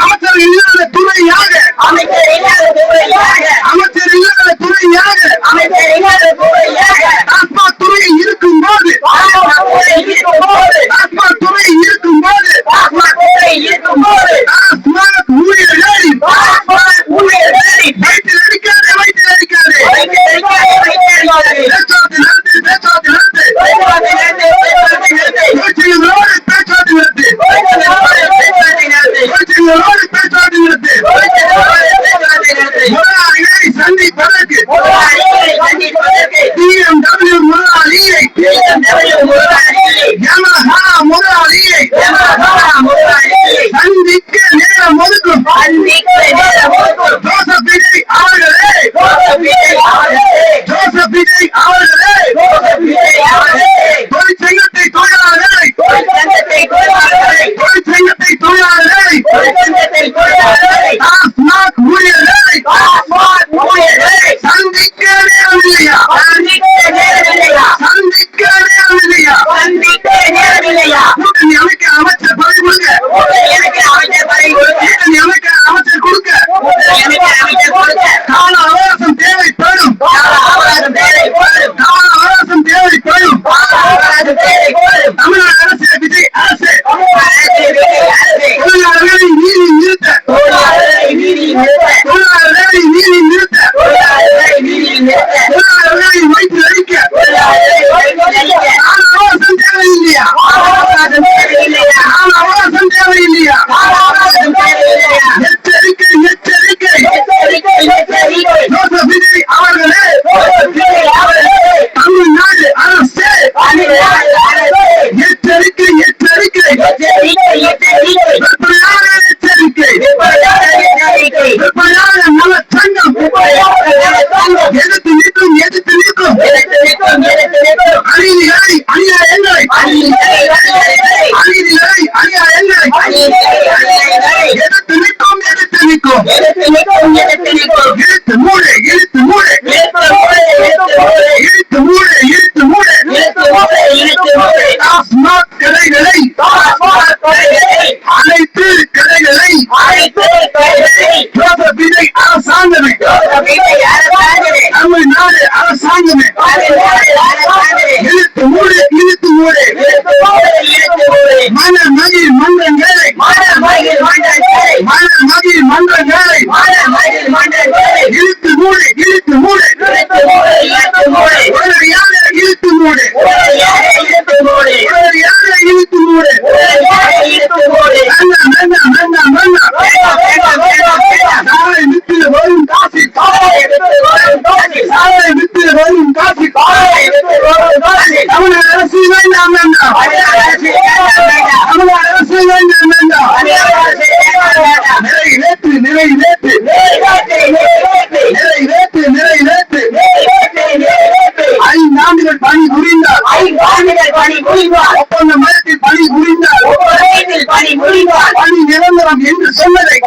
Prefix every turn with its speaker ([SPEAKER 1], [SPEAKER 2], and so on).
[SPEAKER 1] அமைச்சர் இல்லாத துறையாக டாஸ்மாக் துறை இருக்கும் போது டாஸ்மாக் ஊழியர்களை வயிற்றில் அடிக்காதே பேச்சுவார்த்தை நடத்து முதலாளியை சந்திப்பதற்கு BMW முதலாளியை யமஹா முதலாளியை சந்திக்க நேரம் ஒதுக்கும் ஜோசப் விஜய் அவர்களே தொழிற்சங்கத்தை தொழிலாளர்களை டாஸ்மாக் ஊழியர்களை சந்திக்க நேரம் இல்லையா? கூட்டணி அமைக்க அமைச்சர் பதவி கொடுக்க அமைச்சர் கொடுக்க கால அவகாசம் தேவைப்படும் தமிழ்நாடு அரசு விஜய் அரசு தொழிலாளர்களை நீதி நிறுத்த தொழிலாளர்களை வயிற்றில் அடிக்க அவகாசம் தேவையில்லையா? எச்சரிக்கை ஜோசப் விஜய் அவர்களே தமிழ்நாடு அரசு எச்சரிக்கை விற்பனையாளர் நலச்சங்கம் எதிர்த்து நிற்கும் அநியாயங்களை எதிர்த்து நிற்கும் இழுத்து மூடு டாஸ்மாக் கடைகளை அனைத்து கடைகளை ஜோசப் விஜய் அரசாங்கமே தமிழ்நாடு அரசாங்கமே இழுத்து மூடு மனமகிழ் மன்றங்களை இழுத்து மூடு உடனடியாக இழுத்து மூடு சாலை வித்து வரும் காசி தமிழ்நாடு அரசு வேண்டாம் நிறைவேற்று 5 ஆண்டுகள் பணி புரிந்தார் ஒப்பந்த மதத்தில் பணி புரிந்தார் பணி நிரந்தரம் என்று சொன்னதை